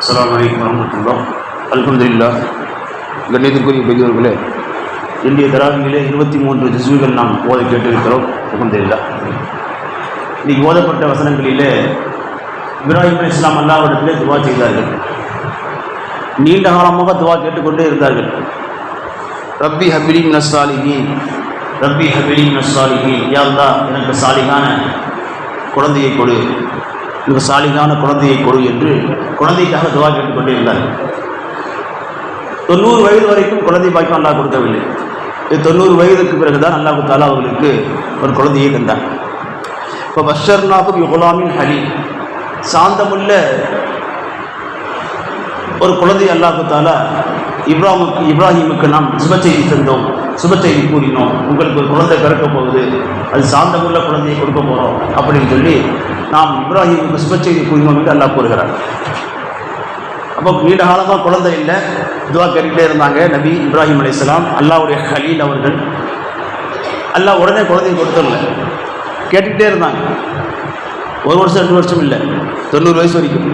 அஸ்ஸலாமு அலைக்கும் வரஹ்மத்துல்லாஹ். அல்ஹம்துலில்லாஹ். கண்ணியத்திற்குரிய பெரியவர்களே, இந்திய தராவிகளே 23 ஜுஸ்வுகள் நாம் ஓத கேட்டிருக்கிறோம். அல்ஹம்துலில்லாஹ். இன்றைக்கு ஓதப்பட்ட வசனங்களிலே இப்ராஹிம் அலைஹிஸ்ஸலாம் அல்லாஹ்விடத்திலே துவா செய்தார்கள். நீண்ட காலமாக துவா கேட்டுக்கொண்டே இருந்தார்கள். ரப்பி ஹபிலி மினஸ் சாலிஹீன், ரப்பி ஹபிலி மினஸ் சாலிஹீன், யா அல்லாஹ் எனக்கு சாலிகான குழந்தையை கொடு, எனக்கு சாலிகான குழந்தையை கொடு என்று குழந்தைக்காக துவா கேட்டுக்கொண்டே இருந்தார்கள். 90 வயது வரைக்கும் குழந்தை பாக்கியம் அல்லாஹ் கொடுக்கவில்லை. 90 வயதுக்கு பிறகுதான் அல்லாஹ் தஆலா அவர்களுக்கு ஒரு குழந்தையை தந்தார். இப்போ பஷர்னாஹு பிகுலாமின் ஹலீம், சாந்தமுள்ள ஒரு குழந்தை அல்லாஹ் தஆலா இப்ராஹிமுக்கு நாம் சுபச்செய்தி தந்தோம், சுபச்செய்தி கூறினோம், உங்களுக்கு ஒரு குழந்தை பிறக்க போகுது, அது சாந்தமுள்ள குழந்தையை கொடுக்க போகிறோம் அப்படின்னு சொல்லி நாம் இப்ராஹிமுக்கு சுபச்செய்தி கூறினோம் என்று அல்லாஹ் கூறுகிறார். அப்போ நீண்ட காலமாக குழந்தை இல்லை, துவா கேட்டுக்கிட்டே இருந்தாங்க நபி இப்ராஹிம் அலைஹிஸ்ஸலாம், அல்லாஹ்வுடைய கலீல் அவர்கள். அல்லாஹ் உடனே குழந்தையை கொடுத்துடல, கேட்டுக்கிட்டே இருந்தாங்க. 1 வருஷம் 2 வருஷம் இல்லை, 90 வயசு வரைக்கும்.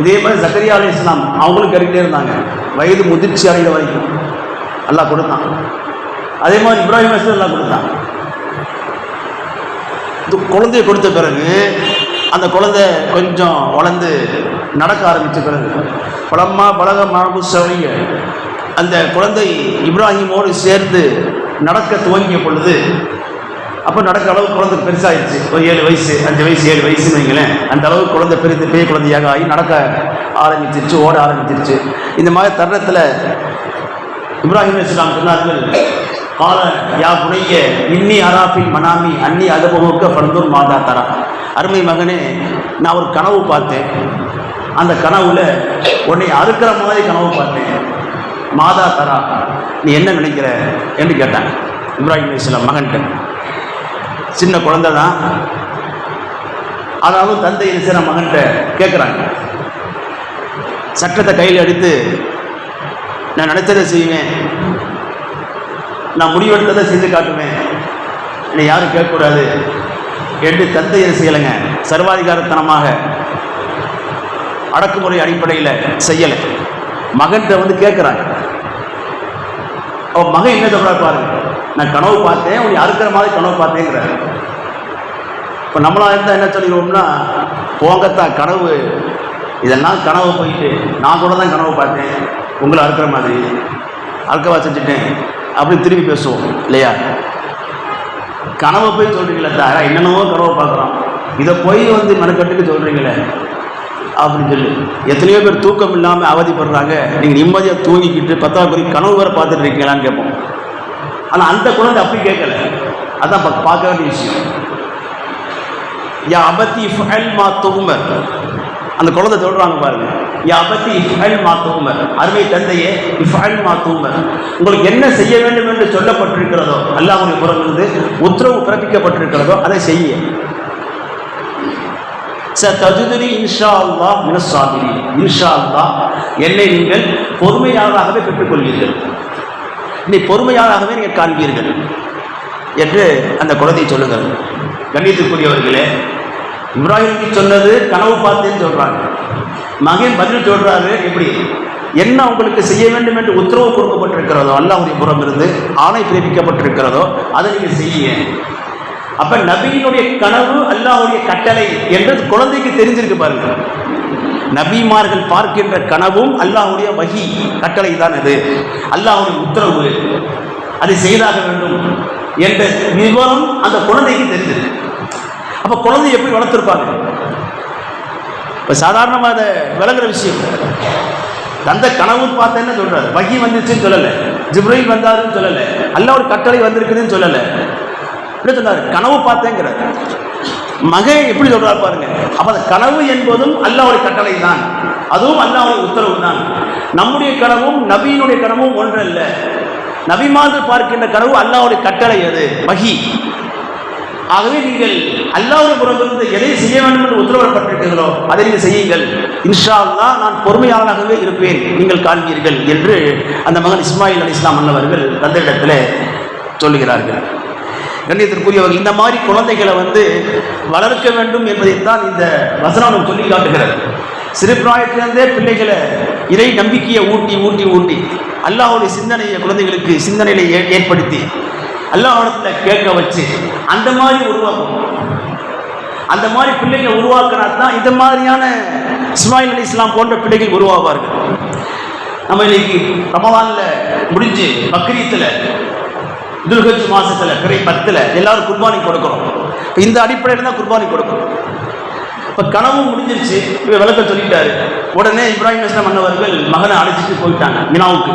இதே மாதிரி ஜக்கரியா அலைஹிஸ்ஸலாம் அவங்களும் கேட்டுக்கிட்டே இருந்தாங்க, வயது முதிர்ச்சி அடைகிற வரைக்கும் அல்லாஹ் கொடுத்தான். அதே மாதிரி இப்ராஹிம் அலைஹிஸ்ஸலாம் அல்லாஹ் கொடுத்தான். குழந்தையை கொடுத்த பிறகு அந்த குழந்தை கொஞ்சம் வளர்ந்து நடக்க ஆரம்பித்த பிறகு பழமா பழக மரபு சரிய அந்த குழந்தை இப்ராஹிமோடு சேர்ந்து நடக்க துவங்கிய பொழுது, அப்போ நடக்க அளவுக்கு குழந்தை பெருசாகிடுச்சு. ஒரு 7 வயசு 5 வயசு 7 வயசுன்னு வைங்களேன். அந்த அளவுக்கு குழந்தை பெரிய குழந்தையாக ஆகி நடக்க ஆரம்பிச்சிருச்சு, ஓட ஆரம்பிச்சிருச்சு. இந்த மாதிரி தருணத்தில் இப்ராஹிம் அலைஹிஸ்ஸலாம் சொன்னார்கள், கால யா புனைய இன்னி அராஃபில் மனாமி அன்னி அதபமுக்க ஃபர்துர் மாதா தரா. அருமை மகனே, நான் ஒரு கனவு பார்த்தேன், அந்த கனவுல உன்னை அறுக்கிற மாதிரி கனவு பார்த்தேன், மாதா தரா, நீ என்ன நினைக்கிற என்று கேட்டாங்க இப்ராஹிம் அலைஹிஸ்ஸலாம் மகன்கிட்ட. சின்ன குழந்தை தான், அதாவது தந்தை என்ன மகன்கிட்ட கேட்குறாங்க. சட்டத்தை கையில் எடுத்து நான் நினைத்ததை செய்வேன், நான் முடிவெடுத்ததை செய்து காட்டுவேன், என்னை யாரும் கேட்கக்கூடாது என்று தந்தை என்ன செய்யலைங்க, சர்வாதிகாரத்தனமாக அடக்குமுறை அடிப்படையில் செய்யலை. மகன்கிட்ட வந்து கேட்குறாங்க. அவன் மகன் என்ன சொல்கிறா பாருங்க, நான் கனவு பார்த்தேன், உன் அறுக்கிற மாதிரி கனவு பார்த்தேங்கிறார். இப்போ நம்மளாக இருந்தால் என்ன சொல்லிடுவோம்னா, போங்கத்தான் கனவு, இதெல்லாம் கனவு போயிட்டு நான் கூட தான் கனவு பார்த்தேன், உங்களை அறுக்கிற மாதிரி அறுக்கவா செஞ்சுட்டேன் அப்படின்னு திரும்பி பேசுவோம் இல்லையா? கனவை போய் சொல்கிறீங்களே தாரா, என்னென்னவோ கனவை பார்க்குறோம், இதை போய் வந்து மெனக்கட்டுக்கு சொல்கிறீங்களே அப்படின்னு சொல்லி எத்தனையோ பேர் தூக்கம் இல்லாமல் அவதிப்படுறாங்க. நீங்கள் நிம்மதியாக தூங்கிக்கிட்டு 10வது குறி கனவு வரை பார்த்துட்டு இருக்கீங்களான்னு கேட்போம். ஆனால் அந்த குழந்தை அப்படி கேட்கல, அதான் பார்க்க வேண்டிய விஷயம். யா அபத்தி ஃபஅல் மா துமர், அந்த குழந்தை சொல்கிறாங்க பாருங்க, யா அபத்தி இஃபஅல் மா துமர், அருமை தந்தையே இஃபஅல் மா துமர், உங்களுக்கு என்ன செய்ய வேண்டும் என்று சொல்லப்பட்டிருக்கிறதோ, அல்லாஹ்வுடைய புறமிருந்து உத்தரவு பிறப்பிக்கப்பட்டிருக்கிறதோ அதை செய்ய. சதஜுதுனி இன்ஷா அல்லாஹ் மினஸ் சாபிரீன், இன்ஷா அல்லாஹ் என்னை நீங்கள் பொறுமையாளராகவே பெற்றுக்கொள்வீர்கள், நீ பொறுமையாளராகவே நீங்கள் காண்பீர்கள் என்று அந்த குழந்தை சொல்லுங்கள். கண்ணியத்துக்குரியவர்களே, இப்ராஹிம் சொன்னது கனவு பார்த்தேன்னு சொல்றாங்க, மகன் பதில் சொல்றாரு. எப்படி என்ன உங்களுக்கு செய்ய வேண்டும் என்று உத்தரவு கொடுக்கப்பட்டிருக்கிறதோ, அல்லாஹ்வுடைய புறம் இருந்து ஆணை பிறப்பிக்கப்பட்டிருக்கிறதோ அதை நீங்க செய்ய. அப்ப நபியினுடைய கனவு அல்லாஹ்வுடைய கட்டளை என்றது குழந்தைக்கு தெரிஞ்சிருக்கு பாருங்க. நபிமார்கள் பார்க்கின்ற கனவும் அல்லாஹ்வுடைய வஹி கட்டளை தான், அது அல்லாஹ்வுடைய உத்தரவு, அதை செய்தாக வேண்டும் என்ற விவரம் அந்த குழந்தைக்கு தெரிஞ்சிருக்கு. அப்போ குழந்தை எப்படி வளர்த்துருப்பாங்க? இப்போ சாதாரணமாக அதை விளங்குற விஷயம். அந்த கனவு பார்த்தேன்னு சொல்கிறார், வகி வந்துச்சுன்னு சொல்லலை, ஜிப்ரீல் வந்தாருன்னு சொல்லலை, அல்லாஹ்வுடைய கட்டளை வந்திருக்குதுன்னு சொல்லலை, எப்படி சொன்னார்? கனவு பார்த்தேங்கிறார். மகன் எப்படி சொல்கிறார் பாருங்க. அப்போ அந்த கனவு என்பதும் அல்லாஹ்வுடைய கட்டளை தான், அதுவும் அல்லாஹ்வுடைய உத்தரவு தான். நம்முடைய கனவும் நபியினுடைய கனவும் ஒன்றல்ல. நபிமார்கள் பார்க்கின்ற கனவு அல்லாஹ்வுடைய கட்டளை, அது வகி. ஆகவே நீங்கள் அல்லாஹ்வுடைய புறமிருந்து எதை செய்ய வேண்டும் என்று உத்தரவிடப்பட்டிருக்கிறீர்களோ அதை நீங்கள் செய்யுங்கள், இன்ஷா அல்லாஹ் நான் பொறுமையாளராகவே இருப்பேன், நீங்கள் காண்பீர்கள் என்று அந்த மகன் இஸ்மாயில் அலைஹிஸ்ஸலாம் அன்னவர்கள் தந்தையிடத்தில் சொல்லுகிறார்கள். கண்ணியத்திற்குரியவர்கள், இந்த மாதிரி குழந்தைகளை வளர்க்க வேண்டும் என்பதைத்தான் இந்த வசனம் சொல்லி காட்டுகிறது. சிறு பிராயத்திலிருந்தே பிள்ளைகளை இறை நம்பிக்கையை ஊட்டி ஊட்டி ஊட்டி அல்லாஹ்வுடைய சிந்தனையை குழந்தைகளுக்கு சிந்தனையில ஏற்படுத்தி அல்லாஹ்விடத்துல கேட்க வச்சு அந்த மாதிரி உருவாக்கணும். அந்த மாதிரி பிள்ளைகளை உருவாக்கினா தான் இந்த மாதிரியான இஸ்மாயில் அலைஹிஸ்ஸலாம் போன்ற பிள்ளைகள் உருவாவார்கள். நம்ம இன்னைக்கு ரமலான்ல முடிஞ்சு பக்ரீத்தில் துல்ஹஜ் மாசத்துல பிறை 10ல் எல்லாரும் குர்பானி கொடுக்கிறோம். இந்த அடிப்படையில் தான் குர்பானி கொடுக்கிறோம். இப்போ கனவு முடிஞ்சிருச்சு, இப்போ விளக்கம் சொல்லிட்டாரு. உடனே இப்ராஹிம் அலைஹிஸ்ஸலாம் அண்ணவர்கள் மகனை அழைச்சிட்டு போயிட்டாங்க மினாவுக்கு.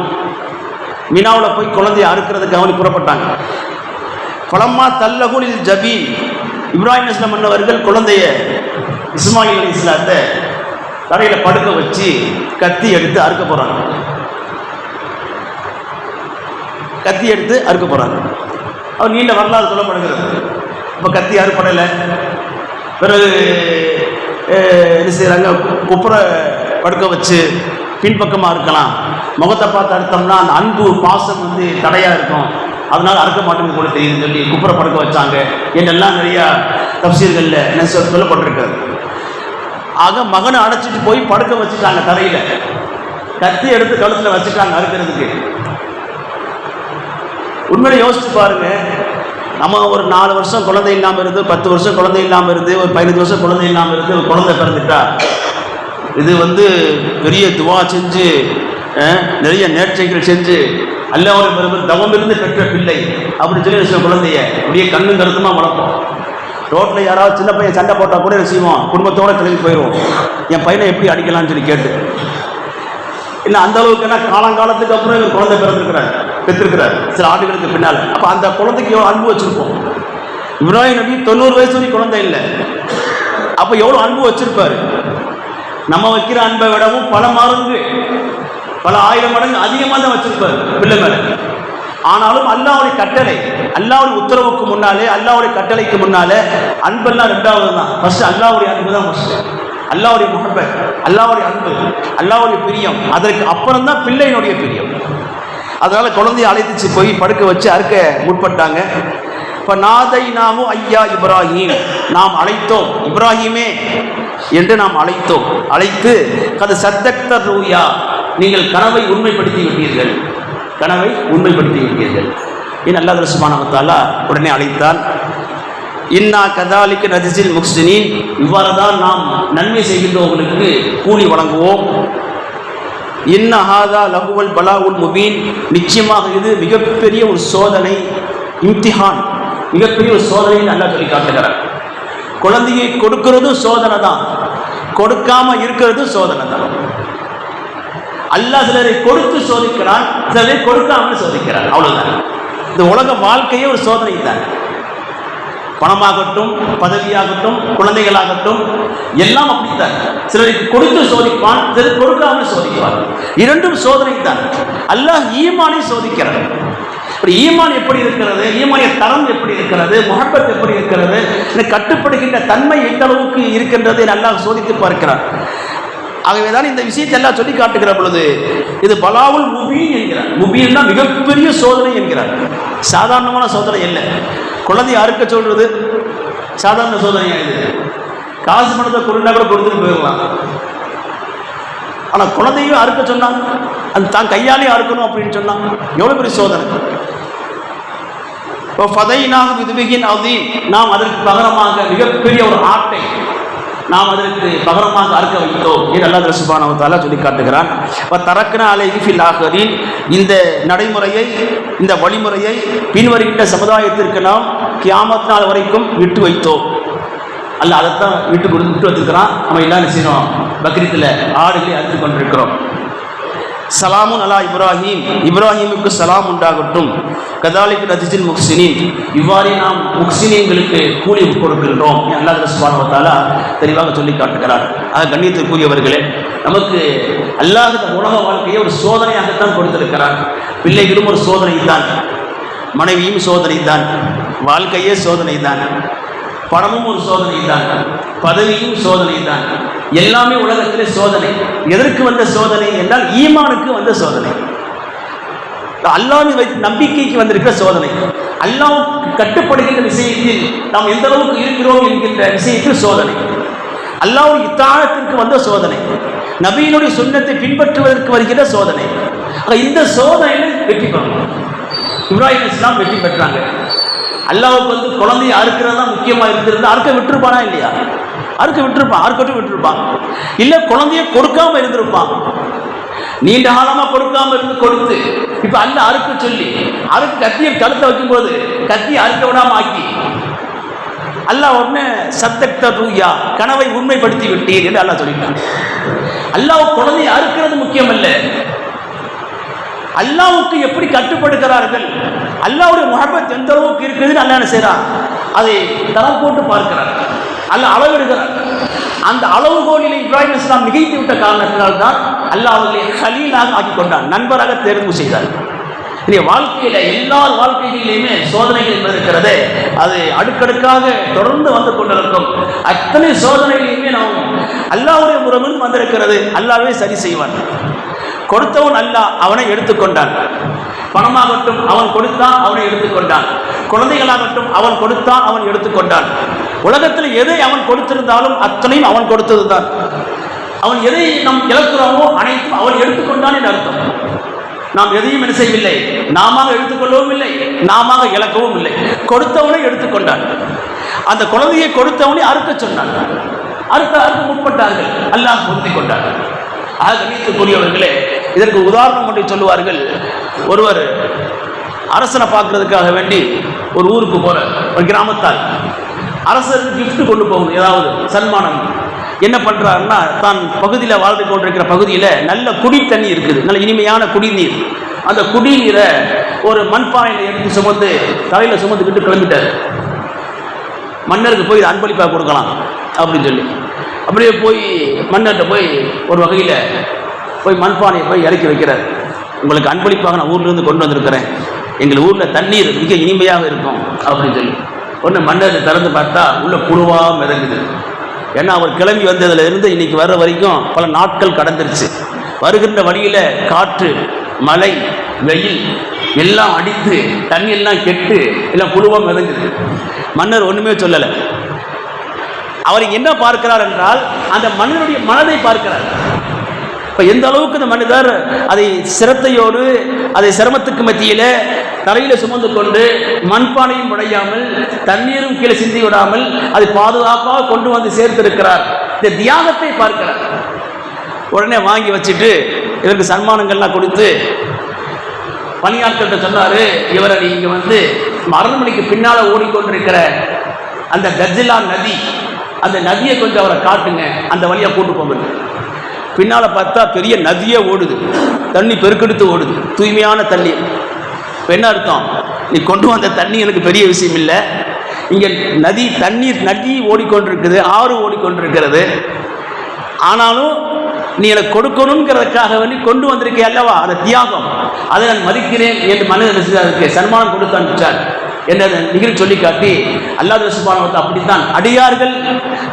மினாவில் போய் குழந்தையை அறுக்கிறதுக்கு புறப்பட்டாங்க. பலம்மா தல்லகுலில் ஜபீன், இப்ராஹிம் அலைஹிஸ்ஸலாம் அண்ணவர்கள் குழந்தைய இஸ்மாயில் அலைஹிஸ்ஸலாத்தை தரையில் படுக்க வச்சு கத்தி எடுத்து அறுக்க போகிறாங்க. கத்தி எடுத்து அறுக்க போகிறாங்க. அவர் நீண்ட வரலாறு சொல்லப்படுகிறது. இப்போ கத்தி அறுப்படலை. பிறகு என்ன செய்கிறாங்க, குப்புற படுக்க வச்சு பின்பக்கமாக இருக்கலாம், முகத்தை பார்த்து அறுத்தோம்னா அந்த அன்பு பாசம் தடையாக இருக்கும், அதனால் அறுக்க மாட்டேங்குது கூட தெரியுதுன்னு சொல்லி குப்புற படுக்க வச்சாங்க என்றெல்லாம் நிறையா தஃசீர்களில் என்ன சொல்லப்பட்டிருக்காரு. ஆக மகனை அடைச்சிட்டு போய் படுக்க வச்சுட்டாங்க தரையில், கத்தி எடுத்து கழுத்தில் வச்சுட்டாங்க அறுக்கிறதுக்கு. உண்மையை யோசிச்சு பாருங்க, நம்ம ஒரு 4 வருஷம் குழந்தை இல்லாமல் இருந்து, 10 வருஷம் குழந்தை இல்லாமல் இருந்து, ஒரு 15 வருஷம் குழந்தை இல்லாமல் இருந்து ஒரு குழந்தை பிறந்துட்டா இது பெரிய துவா செஞ்சு நிறைய நேர்ச்சைகள் செஞ்சு அல்லாஹ்வுடைய தவம் இருந்து பெற்ற பிள்ளை அப்படின்னு சொல்லி குழந்தைய அப்படியே கண்ணும் கருத்துமா வளர்ப்போம். ரோட்டில் யாராவது சின்ன பையன் சண்டை போட்டால் கூட என்ன செய்வோம், குடும்பத்தோடு கிளம்பி போயிடுவோம், என் பையனை எப்படி அடிக்கலாம்னு சொல்லி கேட்டு. இல்லை அந்த அளவுக்கு என்ன காலங்காலத்துக்கு அப்புறம் இவர் குழந்தை பெற்றிருக்கிறார் சில ஆண்டுகளுக்கு பின்னால். அப்போ அந்த குழந்தைக்கு எவ்வளோ அன்பு வச்சுருப்போம். இப்ராஹிம் நபி 90 வயசு வரைக்கும் குழந்தை இல்லை, அப்போ எவ்வளோ அன்பு வச்சிருப்பார். நம்ம வைக்கிற அன்பை விடவும் பல மடங்கு, பல 1000 மடங்கு அதிகமாக தான் வச்சிருப்பார் பிள்ளை மேலே. ஆனாலும் அல்லாஹ்வுடைய கட்டளை, அல்லாஹ்வுடைய உத்தரவுக்கு முன்னாலே, அல்லாஹ்வுடைய கட்டளைக்கு முன்னாலே அன்பெல்லாம் 2வது தான். ஃபர்ஸ்ட் அல்லாஹ்வுடைய அன்பு தான் ஃபர்ஸ்ட். அல்லாஹ்வுடைய முஹப்பத், அல்லாஹ்வுடைய அன்பு, அல்லாஹ்வுடைய பிரியம், அதற்கு அப்புறம் தான் பிள்ளையினுடைய பிரியம். அதனால குழந்தையை அழைத்துச்சு போய் படுக்க வச்சு அறுக்க முற்பட்டாங்க. இப்போ நாதைனாவும் ஐயா இப்ராஹிம், நாம் அழைத்தோம் இப்ராஹிமே என்று நாம் அழைத்தோம். அழைத்து அது சத்தக்த ரூயா, நீங்கள் கனவை உண்மைப்படுத்தி விட்டீர்கள், கனவை உண்மைப்படுத்தி விட்டீர்கள். ஏன் அல்லாஹ் சுப்ஹானஹு வ தஆலா உடனே அழைத்தால், இன்னா கதாலிக்க நஜ்ஸில் முஹ்ஸினீன், இவ்வாறு தான் நாம் நன்மை செய்கின்றவர்களுக்கு கூலி வழங்குவோம். இன்ன ஹாதா லஹுவல் பலாவுல் முபீன், நிச்சயமாக இது மிகப்பெரிய ஒரு சோதனை, இம்திஹான், மிகப்பெரிய ஒரு சோதனை அல்லாஹ் சொல்லி காட்டுகிறார். குழந்தையை கொடுக்கிறதும் சோதனை தான், கொடுக்காம இருக்கிறதும் சோதனை தான். அல்லாஹ் சிலரை கொடுத்து சோதிக்கிறான், சிலரை கொடுக்காமல் சோதிக்கிறான், அவ்வளவுதான். இந்த உலக வாழ்க்கையே ஒரு சோதனை தான். பணமாகட்டும், பதவியாகட்டும், குழந்தைகளாகட்டும், எல்லாம் அப்படித்தான். சிலருக்கு கொடுத்து சோதிப்பான், சிலர் கொடுக்காமல் சோதிப்பான். இரண்டும் சோதனை தான். அல்லாஹ் ஈமானை சோதிக்கிறான். ஈமான் எப்படி இருக்கிறது, ஈமானிய தரம் எப்படி இருக்கிறது, முஹப்பத் எப்படி இருக்கிறது, கட்டுப்படுகின்ற தன்மை எந்த அளவுக்கு இருக்கின்றது அல்லாஹ் சோதித்து பார்க்கிறான். ஆகவேதான் இந்த விஷயத்தை எல்லாம் சொல்லி காட்டுகிற பொழுது இது பலாவுல் முபீன் என்கிறார். முபீன்னா மிகப்பெரிய சோதனை என்கிறார். சாதாரணமான சோதனை இல்லை. குழந்தையை அறுக்க சொல்றது சாதாரண சோதனையா? இது காசு பணத்தை கொடுத்தா கூட கொடுத்துட்டு போயிடலாம். ஆனால் குழந்தையும் அறுக்க சொன்னாங்க, அது தான் கையாலே அறுக்கணும் அப்படின்னு சொன்னாங்க. எவ்வளோ பெரிய சோதனை! இப்போ ஃபதைனாஹு பிதுபிகின் அதீம், நாம் அதற்கு பகரமாக மிகப்பெரிய ஒரு ஆட்டை நாம் அதற்கு பகரமாக அறுக்க வைத்தோம் என்று அல்லாஹ் சுப்ஹானஹு வ தஆலா சொல்லி காட்டுகிறான். தரக்னா அலைஹி ஃபில் ஆகிரீன், இந்த நடைமுறையை, இந்த வழிமுறையை பின்வருகின்ற சமுதாயத்திற்கு நாம் கியாமத் நாள் வரைக்கும் விட்டு வைத்தோம். அல்லாஹ் அதைத்தான் விட்டு வச்சிருக்கிறான். நம்ம எல்லாம் செய்யணும், பக்ரீத்தில் ஆடுகளை அறுத்து கொண்டிருக்கிறோம். சலாமுன் அலா இப்ராஹிம், இப்ராஹிமுக்கு சலாம் உண்டாகட்டும். கதாலிக்கு நஜ்ஸில் முஹ்ஸினீன், இவ்வாறே நாம் முஹ்ஸினீன்களுக்கு கூலி கொடுக்கின்றோம் அல்லாஹ் சுப்ஹானஹு வ தஆலா தெளிவாக சொல்லி காட்டுகிறார். ஆக கண்ணியத்திற்குரியவர்களே, நமக்கு அல்லாஹ் இந்த உலக வாழ்க்கையை ஒரு சோதனையாகத்தான் கொடுத்திருக்கிறார். பிள்ளைகளும் ஒரு சோதனை தான், மனைவியும் சோதனை தான், வாழ்க்கையே சோதனை தான், பணமும் ஒரு சோதனை தான், பதவியும் சோதனை தான், எல்லாமே உலகத்திலே சோதனை. எதற்கு வந்த சோதனை என்றால் ஈமானுக்கு வந்த சோதனை, அல்லாஹ்வை வைத்து நம்பிக்கைக்கு வந்திருக்கிற சோதனை. அல்லாஹ்வுக்கு கட்டுப்படுகின்ற விஷயத்தில் நாம் எந்த அளவுக்கு இருக்கிறோம் என்கின்ற விஷயத்தில் சோதனை. அல்லாஹ்வுடைய இத்தாஅத்திற்கு வந்த சோதனை, நபியினுடைய சுன்னத்தை பின்பற்றுவதற்கு வருகிற சோதனை. இந்த சோதனையில் வெற்றி பெறணும். இப்ராஹிம் அலைஹிஸ்ஸலாம் வெற்றி பெற்றாங்க. அல்லாஹ்வுக்கு வந்து குழந்தையை அறுக்கிறது தான் முக்கியமாக இருந்திருந்தா அறுக்க விட்டுருப்பானா இல்லையா? அறுக்க விட்டுருப்பான், அறுக்கட்டும் விட்டுருப்பான். இல்லை குழந்தைய கொடுக்காம இருந்திருப்பான். நீண்ட காலமாக கொடுக்காம இருந்து கொடுத்து இப்போ அல்ல அறுக்க சொல்லி அறுக்கு கத்தியை கழுத்தை வைக்கும்போது கத்தியை அறுக்க விடாம ஆக்கி அல்லாஹ் உடனே சத்தக்த ரூயா, கனவை உண்மைப்படுத்தி விட்டீர் என்று அல்லாஹ் சொல்லிட்டான். அல்லாஹ் குழந்தையை அறுக்கிறது முக்கியம் அல்ல, அல்லாஹ்வுக்கு எப்படி கட்டுப்படுகிறார்கள், அல்லாஹ்வுடைய முஹப்பத் எந்த அளவுக்கு இருக்குதுன்னு அல்லாஹ் என்ன செய்றான், அதை தரம் போட்டு பார்க்கிறார், அல்லாஹ் அளவிடுகிறார். அந்த அளவுகோலிலே இப்ராஹிம் அலைஹிஸ்ஸலாம் மிகைத்து விட்ட காரணத்தினால் தான் அல்லாஹ் அவர்களை கலீலாக ஆக்கி கொண்டான், நண்பராக தேர்வு செய்தார். வாழ்க்கையில எல்லார் வாழ்க்கைகளிலுமே சோதனைகள் என்பது இருக்கிறது, அது அடுக்கடுக்காக தொடர்ந்து வந்து கொண்டிருக்கும். அத்தனை சோதனைகளையுமே நாம் அல்லாஹ்வுடைய முறையில் வந்திருக்கிறது. அல்லாஹ்வே சரி செய்வான். கொடுத்தவன் அல்லாஹ், அவனை எடுத்துக்கொண்டான். பணமாகட்டும் அவன் கொடுத்தான், அவனை எடுத்துக்கொண்டான். குழந்தைகளாகட்டும் அவன் கொடுத்தான், அவன் எடுத்துக்கொண்டான். உலகத்தில் எதை அவன் கொடுத்திருந்தாலும் அத்தனையும் அவன் கொடுத்தது தான். அவன் எதை நாம் இழக்கிறோமோ அனைத்தும் அவன் எடுத்துக்கொண்டான் என்று அர்த்தம். நாம் எதையும் என்ன செய்யவில்லை, நாம எடுத்துக்கொள்ளவும் இல்லை, நாம இழக்கவும் இல்லை. கொடுத்தவனை எடுத்துக்கொண்டான். அந்த குழந்தையை கொடுத்தவனை அறுக்க சொன்னான். அறுக்க முற்பட்டார்கள், அல்லாஹ் பொருந்தி கொண்டான். ஆக கணித்துக்குரியவர்களே, இதற்கு உதாரணம் ஒன்றை சொல்லுவார்கள். ஒருவர் அரசனை பார்க்கறதுக்காக வேண்டி ஒரு ஊருக்கு போற ஒரு கிராமத்தால் அரசருக்கு கிஃப்ட் கொண்டு போகணும், ஏதாவது சன்மானம். என்ன பண்றாருன்னா, தான் பகுதியில் வாழ்ந்து கொண்டிருக்கிற பகுதியில் நல்ல குடி தண்ணி இருக்குது, நல்ல இனிமையான குடிநீர். அந்த குடிநீரை ஒரு மண்பானையில் எடுத்து சுமந்து தலையில் சுமந்துக்கிட்டு கிளம்பிட்டார். மன்னருக்கு போய் அன்பளிப்பாக கொடுக்கலாம் அப்படின்னு சொல்லி அப்படியே போய் மன்னர்கிட்ட போய் ஒரு வகையில் போய் மண்பானையை போய் இறக்கி வைக்கிறார். உங்களுக்கு அன்பளிப்பாக நான் ஊர்லேருந்து கொண்டு வந்திருக்கிறேன், எங்கள் ஊரில் தண்ணீர் மிக இனிமையாக இருக்கும் அப்படின்னு சொல்லி. ஒன்று மன்னர் திறந்து பார்த்தா உள்ள புழுவாக மிதங்குது. ஏன்னா அவர் கிளம்பி வந்ததுல இருந்து இன்னைக்கு வர்ற வரைக்கும் பல நாட்கள் கடந்துருச்சு. வருகின்ற வழியில் காற்று, மழை, வெயில் எல்லாம் அடித்து தண்ணி எல்லாம் கெட்டு எல்லாம் புழுவாக மிதங்குது. மன்னர் ஒன்றுமே சொல்லலை. அவர் என்ன பார்க்கிறார் என்றால் அந்த மன்னருடைய மனதை பார்க்கிறார். இப்போ எந்த அளவுக்கு இந்த மனிதர் அதை சிரத்தையோடு, அதை சிரமத்துக்கு மத்தியில் தலையில் சுமந்து கொண்டு மண்பானையும் உடையாமல் தண்ணீரும் கீழே சிந்தி விடாமல் அதை பாதுகாப்பாக கொண்டு வந்து சேர்த்திருக்கிறார். இந்த தியாகத்தை பார்க்கிறார். உடனே வாங்கி வச்சுட்டு இதற்கு சன்மானங்கள்லாம் கொடுத்து பணியாட்கள்கிட்ட சொன்னார், இவரை நீங்கள் வந்து அரண்மனைக்கு பின்னால் ஓடிக்கொண்டிருக்கிற அந்த கஜிலா நதி, அந்த நதியை கொஞ்சம் அவரை காட்டுங்க, அந்த வழியாக கூட்டு போகுது. பின்னால் பார்த்தா பெரிய நதியே ஓடுது, தண்ணி பெருக்கெடுத்து ஓடுது, தூய்மையான தண்ணி. இப்போ என்ன அர்த்தம், நீ கொண்டு வந்த தண்ணி எனக்கு பெரிய விஷயம் இல்லை, இங்கே நதி ஓடிக்கொண்டிருக்குது, ஆறு ஓடிக்கொண்டிருக்கிறது, ஆனாலும் நீ எனக்கு கொடுக்கணுங்கிறதுக்காக வேண்டி கொண்டு வந்திருக்கே அல்லவா, அந்த தியாகம், அதை நான் மதிக்கிறேன் என்று மனிதனுக்கு சன்மானம் கொடுத்து அனுப்பிச்சார் என்ன நிகழ்ச்சி சொல்லி காட்டி அல்லாஹ் சுப்ஹானஹு அப்படித்தான் அடியார்கள்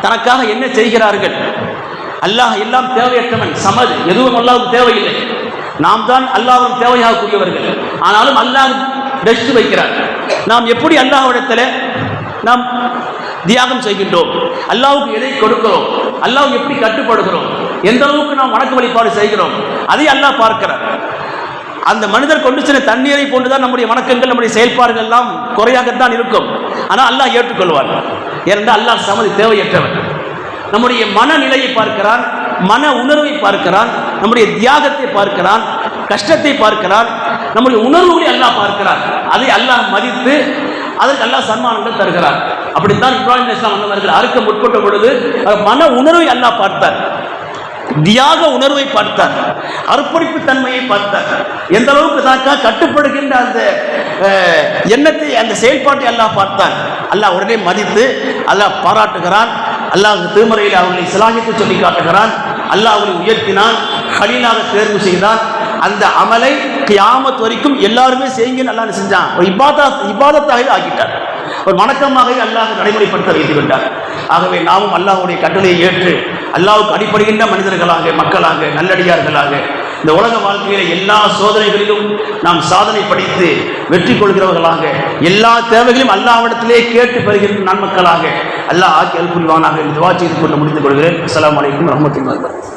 தனக்காக என்ன செய்கிறார்கள். அல்லாஹ் எல்லாம் தேவையற்றவன், சமது, எதுவும் அல்லாஹ்வுக்கு தேவையில்லை. நாம் தான் அல்லாஹ்வுக்கு தேவையாக கூடியவர்கள். ஆனாலும் அல்லாஹ் ரெஸ்ட் வைக்கிறார். நாம் எப்படி அல்லாஹ்விடத்தில் நாம் தியாகம் செய்கின்றோம், அல்லாஹ்வுக்கு எதை கொடுக்கிறோம், அல்லாஹ் எப்படி கட்டுப்படுகிறோம், எந்த அளவுக்கு நாம் வணக்க வழிபாடு செய்கிறோம், அதை அல்லாஹ் பார்க்கிறார். அந்த மனிதர் கொண்டு சென்ற தண்ணீரை போன்றுதான் நம்முடைய வணக்கங்கள், நம்முடைய செயல்பாடுகள் எல்லாம் குறையாகத்தான் இருக்கும். ஆனால் அல்லாஹ் ஏற்றுக்கொள்வார். ஏனென்றால் அல்லாஹ் சமதி தேவையற்றவன். நம்முடைய மனநிலையை பார்க்கிறான், மன உணர்வை பார்க்கிறான், நம்முடைய தியாகத்தை பார்க்கிறான், கஷ்டத்தை பார்க்கிறான், நம்முடைய உணர்வுகளை அல்லாஹ் பார்க்கிறான். அதை அல்லாஹ் மதித்து அதற்கு அல்லாஹ் சன்மானங்கள் தருகிறார். அப்படித்தான் இப்ராஹிம் அலைஹிஸ்ஸலாம் அவர்கள் அறுக்க முற்பட்ட பொழுது மன உணர்வை அல்லாஹ் பார்த்தார், தியாக உணர்வை பார்த்தார், அர்ப்பணிப்பு தன்மையை பார்த்தார். எந்த அளவுக்கு தாக்கா கட்டுப்படுகின்ற அந்த எண்ணத்தை, அந்த செயல்பாட்டை அல்லாஹ் பார்த்தார். அல்லாஹ் உடனே மதித்து அல்லாஹ் பாராட்டுகிறான். அல்லாஹ் திருமறையில் அவர்களை சிலாகித்து சொல்லி காட்டுகிறான். அல்லாஹ் அவர்களை உயர்த்தினான், கலீலாக தேர்வு செய்தான். அந்த அமலை கியாமத் வரைக்கும் எல்லாருமே செய்யுங்கன்னு அல்லாஹ் செஞ்சான். ஒரு இபாதத்தாகவே ஆக்கிட்டார், ஒரு வணக்கமாகவே அல்லாஹ் நடைமுறைப்படுத்த வைத்து விட்டார். ஆகவே நாமும் அல்லாஹ்வுடைய கட்டளையை ஏற்று அல்லாஹ்வுக்கு அடிப்படுகின்ற மனிதர்களாக, மக்களாக, நல்லடியார்களாக இந்த உலக வாழ்க்கையில எல்லா சோதனைகளிலும் நாம் சாதனை படைத்து வெற்றி கொள்கிறவர்களாக, எல்லா தேவைகளையும் அல்லாஹ்விடத்திலே கேட்டு பெறுகின்ற நன்மக்களாக அல்லாஹ் ஆக்கி அருள் புரிவானாக என்று துஆ செய்து கொண்டு முடித்துக் கொள்கிறேன். அஸ்ஸலாமு அலைக்கும் வரஹ்மத்துல்லாஹி வபரகாத்துஹு.